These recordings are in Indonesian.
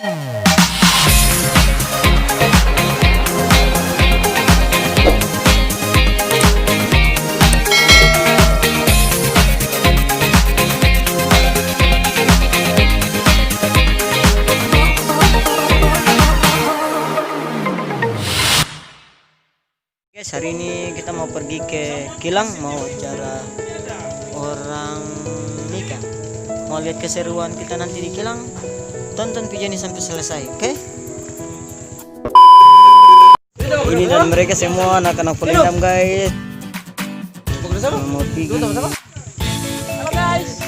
Guys, hari ini kita mau pergi ke kilang, mau acara orang nikah. Mau lihat keseruan kita nanti di kilang. Tonton video ini sampai selesai, oke? Ini dan mereka semua anak-anak pelindam, guys. Mau pergi. Halo guys.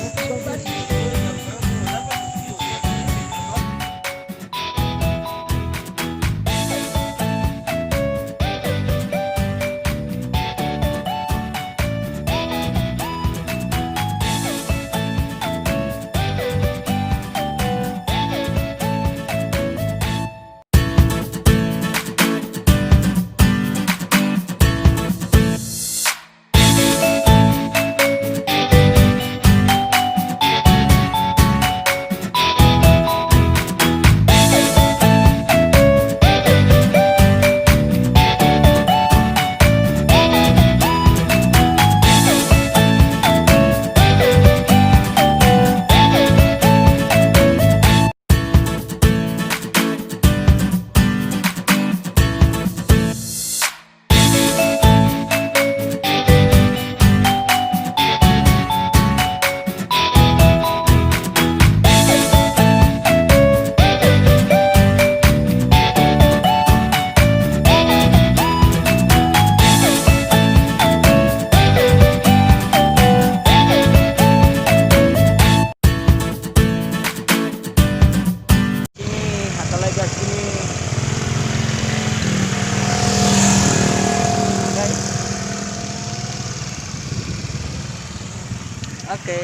Oke.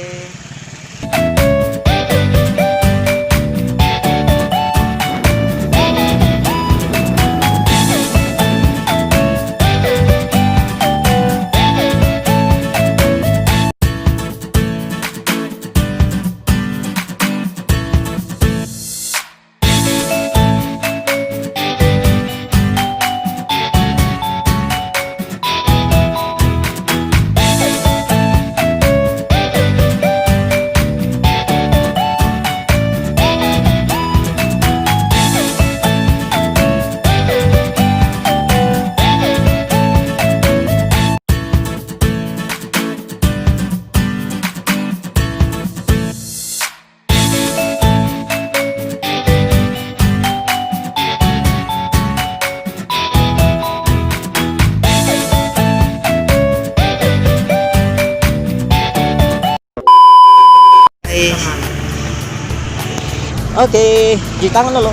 Oke, cuci tangan dulu.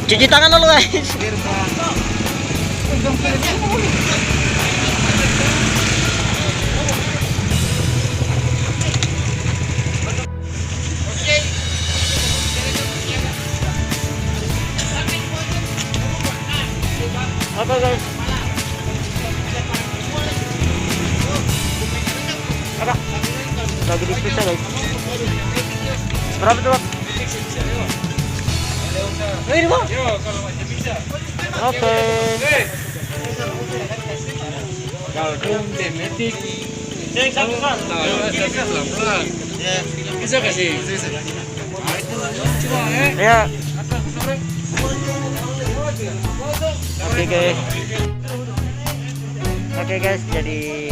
Cuci tangan dulu, guys. Oke, guys. Apa? Lagi diperiksa, guys. Berapa tuh, Bang? Ini, Bang. Oke. Bisa kasih. Ya. Oke, guys. Oke, guys, jadi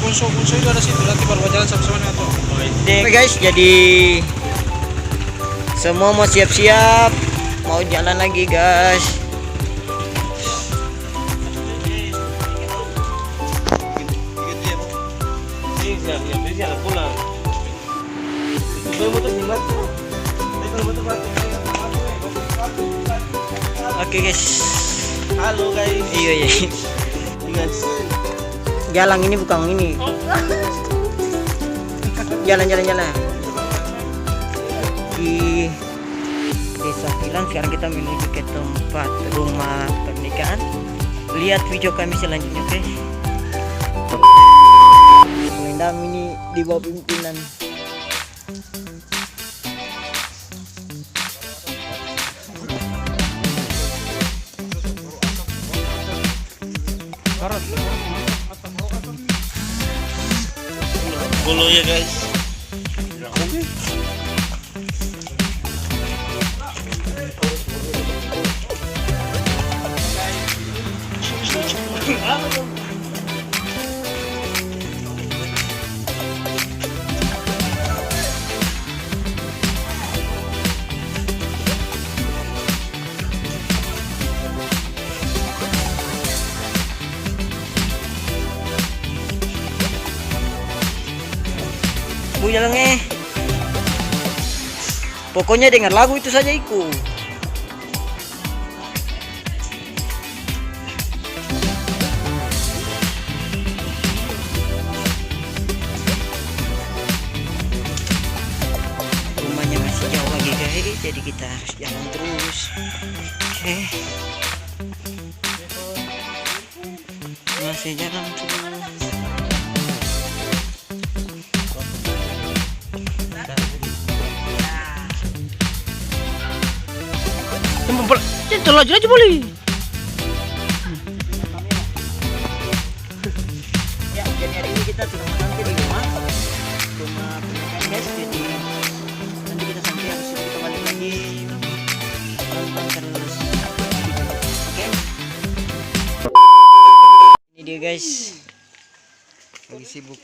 Bunso itu ada situ nanti baru jalan sama-sama dengan tuh. Oke, guys, jadi Semua mau siap-siap, mau jalan lagi guys. Oke guys. Halo guys. Iya iya. Jalan ini bukan ini. Jalan. Di Desa Kilang sekarang kita menuju ke tempat rumah pernikahan. Lihat video kami selanjutnya guys. Melendam ini di bawah pimpinan. Follow ya guys. Bu jalannya. Pokoknya dengar lagu itu saja ikut. Rumahnya masih jauh lagi guys, jadi kita harus jalan terus. Oke. Masih jalan terus. Jalan aja boleh. Ya, jadi hari ini kita sudah sampai di rumah pernikahan guys. Jadi nanti kita sampai habis itu kita balik lagi nonton terus. Oke. Ini dia guys. Lagi sibuk.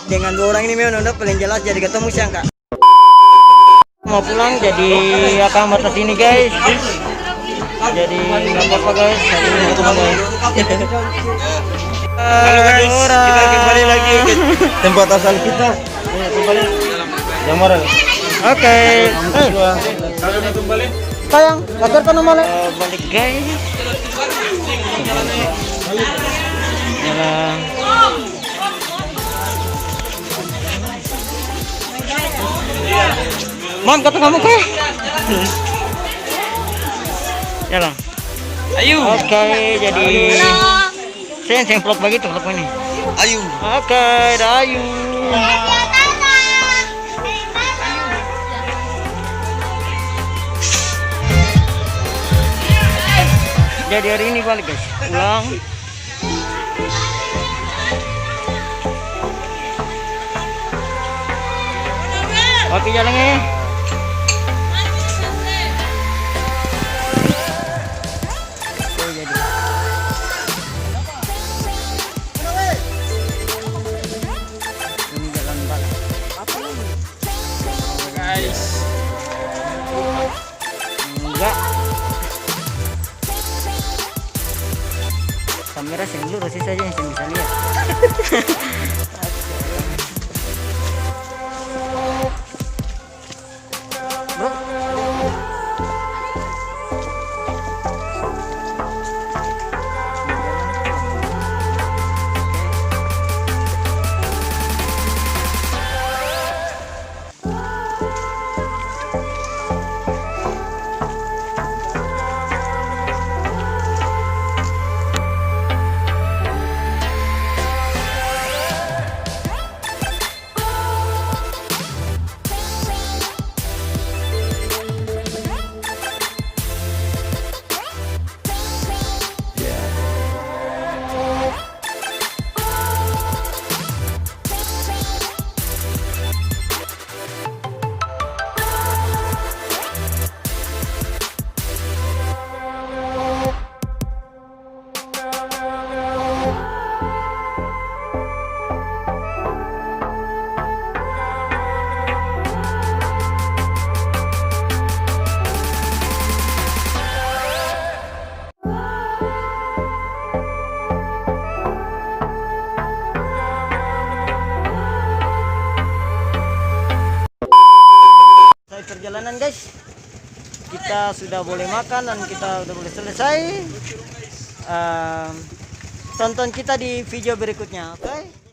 Dengan dua orang ini memang udah paling jelas jadi ketemu siang kak. Mau pulang jadi akan batas ini guys. Jadi nggak apa-apa guys. Hari ini ketemu guys. Halo guys, kita kembali lagi ke tempat asal kita. Kembali. Yang mana? Oke. Kalau mau kembali. Sayang, bakar kan nomornya. Balik guys. Jalan. Mam, kata kamu ke? Jalan. Ayo. Oke, jadi saya vlog begitu vlog ini. Ayo. Oke, ayo. Jadi hari ini balik guys, pulang. Oke jalannya. kamera yang lurus saja yang saya bisa lihat. Bro, perjalanan guys, kita sudah boleh makan dan kita udah boleh selesai. Tonton kita di video berikutnya, oke?